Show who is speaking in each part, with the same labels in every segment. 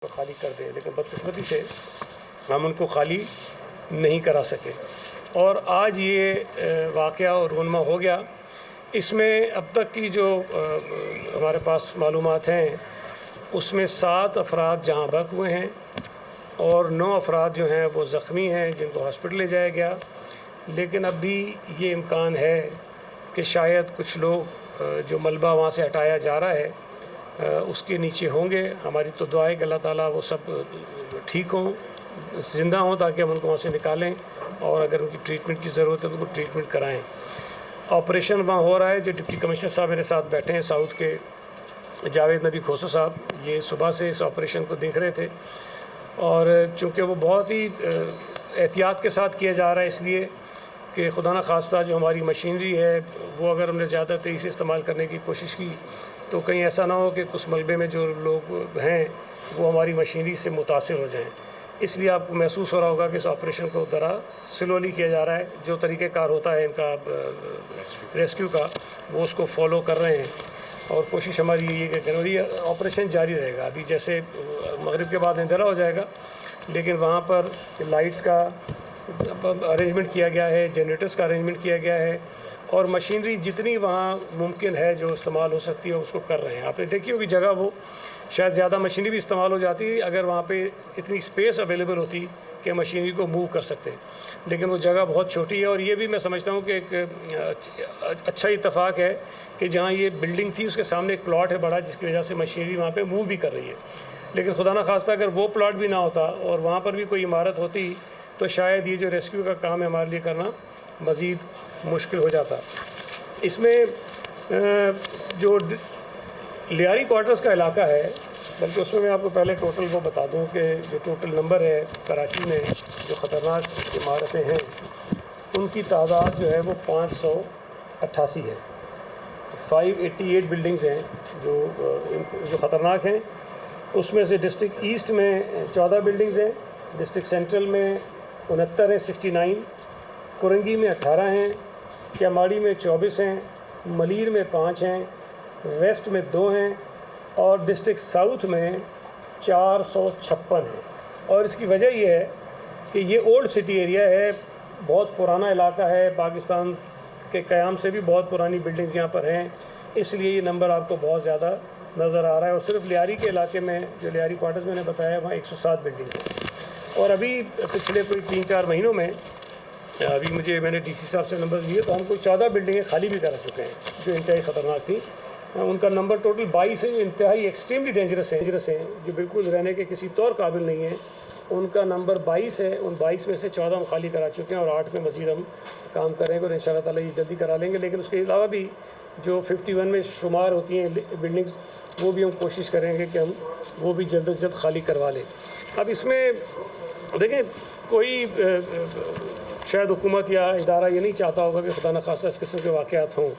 Speaker 1: خالی کر دیں، لیکن بدقسمتی سے ہم ان کو خالی نہیں کرا سکے اور آج یہ واقعہ اور رونما ہو گیا۔ اس میں اب تک کی جو ہمارے پاس معلومات ہیں اس میں 7 افراد جہاں بھگ ہوئے ہیں اور 9 افراد جو ہیں وہ زخمی ہیں جن کو ہاسپٹل لے جایا گیا، لیکن اب بھی یہ امکان ہے کہ شاید کچھ لوگ جو ملبہ وہاں سے ہٹایا جا رہا ہے اس کے نیچے ہوں گے۔ ہماری تو دعا ہے کہ اللہ تعالیٰ وہ سب ٹھیک ہوں، زندہ ہوں، تاکہ ہم ان کو وہاں سے نکالیں اور اگر ان کی ٹریٹمنٹ کی ضرورت ہے تو ان کو ٹریٹمنٹ کرائیں۔ آپریشن وہاں ہو رہا ہے۔ جو ڈپٹی کمشنر صاحب میرے ساتھ بیٹھے ہیں ساؤتھ کے، جاوید نبی کھوسو صاحب، یہ صبح سے اس آپریشن کو دیکھ رہے تھے اور چونکہ وہ بہت ہی احتیاط کے ساتھ کیا جا رہا ہے، اس لیے کہ خدا نہ خواستہ جو ہماری مشینری ہے وہ اگر ہم نے زیادہ تیزی سے استعمال کرنے کی کوشش کی تو کہیں ایسا نہ ہو کہ اس ملبے میں جو لوگ ہیں وہ ہماری مشینری سے متاثر ہو جائیں۔ اس لیے آپ کو محسوس ہو رہا ہوگا کہ اس آپریشن کو ذرا سلولی کیا جا رہا ہے۔ جو طریقہ کار ہوتا ہے ان کا ریسکیو کا، وہ اس کو فالو کر رہے ہیں اور کوشش ہماری یہی ہے کہ یہ آپریشن جاری رہے گا۔ ابھی جیسے مغرب کے بعد اندھیرا ہو جائے گا، لیکن وہاں پر لائٹس کا ارینجمنٹ کیا گیا ہے، جنریٹرز کا ارینجمنٹ کیا گیا ہے اور مشینری جتنی وہاں ممکن ہے جو استعمال ہو سکتی ہے اس کو کر رہے ہیں۔ آپ نے دیکھی ہوگی جگہ وہ شاید زیادہ مشینری بھی استعمال ہو جاتی اگر وہاں پہ اتنی اسپیس اویلیبل ہوتی کہ مشینری کو موو کر سکتے، لیکن وہ جگہ بہت چھوٹی ہے۔ اور یہ بھی میں سمجھتا ہوں کہ ایک اچھا اتفاق ہے کہ جہاں یہ بلڈنگ تھی اس کے سامنے ایک پلاٹ ہے بڑا، جس کی وجہ سے مشینری وہاں پہ موو بھی کر رہی ہے۔ لیکن خدا نہ خواستہ اگر وہ پلاٹ بھی نہ ہوتا اور وہاں پر بھی کوئی عمارت ہوتی تو شاید یہ جو ریسکیو کا کام ہے ہمارے لیے کرنا مزید مشکل ہو جاتا۔ اس میں جو لیاری کوارٹرز کا علاقہ ہے، بلکہ اس میں آپ کو پہلے ٹوٹل وہ بتا دوں کہ جو ٹوٹل نمبر ہے کراچی میں جو خطرناک عمارتیں ہیں ان کی تعداد جو ہے وہ 588 ہے۔ 588 بلڈنگز ہیں جو خطرناک ہیں۔ اس میں سے ڈسٹرکٹ ایسٹ میں 14 بلڈنگز ہیں، ڈسٹرکٹ سینٹرل میں 69 ہیں 69، کورنگی میں 18 ہیں، کیماڑی میں 24 ہیں، ملیر میں 5 ہیں، ویسٹ میں 2 ہیں اور ڈسٹرکٹ ساؤتھ میں 456 ہیں۔ اور اس کی وجہ یہ ہے کہ یہ اولڈ سٹی ایریا ہے، بہت پرانا علاقہ ہے، پاکستان کے قیام سے بھی بہت پرانی بلڈنگز یہاں پر ہیں، اس لیے یہ نمبر آپ کو بہت زیادہ نظر آ رہا ہے۔ اور صرف لیاری کے علاقے میں جو لیاری کوارٹرز میں نے بتایا وہاں 107 بلڈنگ ہیں۔ اور ابھی پچھلے کوئی 3-4 مہینوں میں ابھی میں نے ڈی سی صاحب سے نمبر لیے تو ہم کوئی 14 بلڈنگیں خالی بھی کر چکے ہیں جو انتہائی خطرناک تھیں۔ ان کا نمبر ٹوٹل 22 ہے جو انتہائی ایکسٹریملی ڈینجرس ہیں، جو بالکل رہنے کے کسی طور قابل نہیں ہیں۔ ان کا نمبر 22 ہے، ان 22 میں سے 14 ہم خالی کرا چکے ہیں اور 8 میں مزید ہم کام کریں گے اور ان شاء اللہ تعالیٰ یہ جلدی کرا لیں گے۔ لیکن اس کے علاوہ بھی جو 51 میں شمار ہوتی ہیں بلڈنگز وہ بھی ہم کوشش کریں گے کہ ہم وہ بھی جلد از جلد خالی کروا لیں۔ اب اس میں دیکھیں کوئی شاید حکومت یا ادارہ یہ نہیں چاہتا ہوگا کہ خدا نخواستہ اس قسم کے واقعات ہوں۔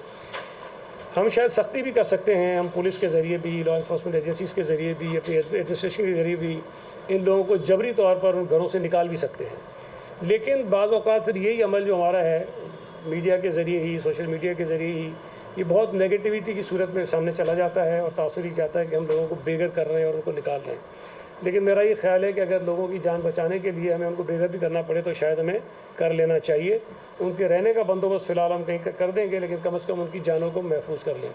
Speaker 1: ہم شاید سختی بھی کر سکتے ہیں، ہم پولیس کے ذریعے بھی، لا انفورسمنٹ ایجنسیز کے ذریعے بھی، اپنی ایڈمنسٹریشن کے ذریعے بھی ان لوگوں کو جبری طور پر ان گھروں سے نکال بھی سکتے ہیں۔ لیکن بعض اوقات پھر یہی عمل جو ہمارا ہے میڈیا کے ذریعے ہی، سوشل میڈیا کے ذریعے ہی، یہ بہت نیگیٹیوٹی کی صورت میں سامنے چلا جاتا ہے اور تاثر ہی جاتا ہے کہ ہم لوگوں کو بے گھر کر رہے ہیں اور ان کو نکال رہے ہیں۔ لیکن میرا یہ خیال ہے کہ اگر لوگوں کی جان بچانے کے لیے ہمیں ان کو بے گھر بھی کرنا پڑے تو شاید ہمیں کر لینا چاہیے۔ ان کے رہنے کا بندوبست فی الحال ہم کہیں کر دیں گے، لیکن کم از کم ان کی جانوں کو محفوظ کر لیں۔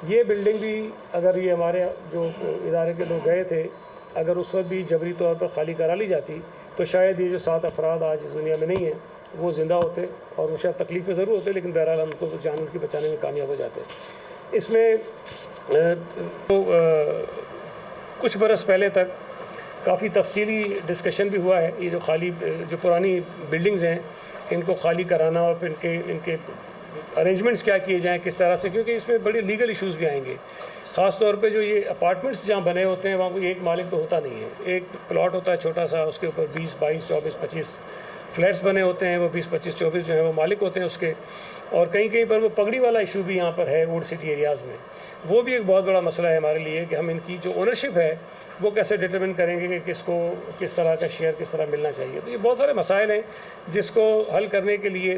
Speaker 1: یہ بلڈنگ بھی اگر یہ ہمارے جو ادارے کے لوگ گئے تھے اگر اس وقت بھی جبری طور پر خالی کرا لی جاتی تو شاید یہ جو 7 افراد آج اس دنیا میں نہیں ہیں وہ زندہ ہوتے اور وہ شاید تکلیفیں ضرور ہوتے، لیکن بہرحال ہم کو جان ان کی بچانے میں کامیاب ہو جاتے۔ اس میں کچھ برس پہلے تک کافی تفصیلی ڈسکشن بھی ہوا ہے، یہ جو پرانی بلڈنگز ہیں ان کو خالی کرانا اور پھر ان کے ارینجمنٹس کیا کیے جائیں کس طرح سے، کیونکہ اس میں بڑے لیگل ایشوز بھی آئیں گے۔ خاص طور پہ جو یہ اپارٹمنٹس جہاں بنے ہوتے ہیں وہاں کوئی ایک مالک تو ہوتا نہیں ہے، ایک پلاٹ ہوتا ہے چھوٹا سا، اس کے اوپر 20، 22، 24، 25 فلیٹس بنے ہوتے ہیں، وہ 20، 25، 24 جو ہیں وہ مالک ہوتے ہیں اس کے۔ اور کہیں پر وہ پگڑی والا ایشو بھی یہاں پر ہے اولڈ سٹی ایریاز میں، وہ بھی ایک بہت بڑا مسئلہ ہے ہمارے لیے کہ ہم ان کی جو اونرشپ ہے وہ کیسے ڈٹرمن کریں گے کہ کس کو کس طرح کا شیئر کس طرح ملنا چاہیے۔ تو یہ بہت سارے مسائل ہیں جس کو حل کرنے کے لیے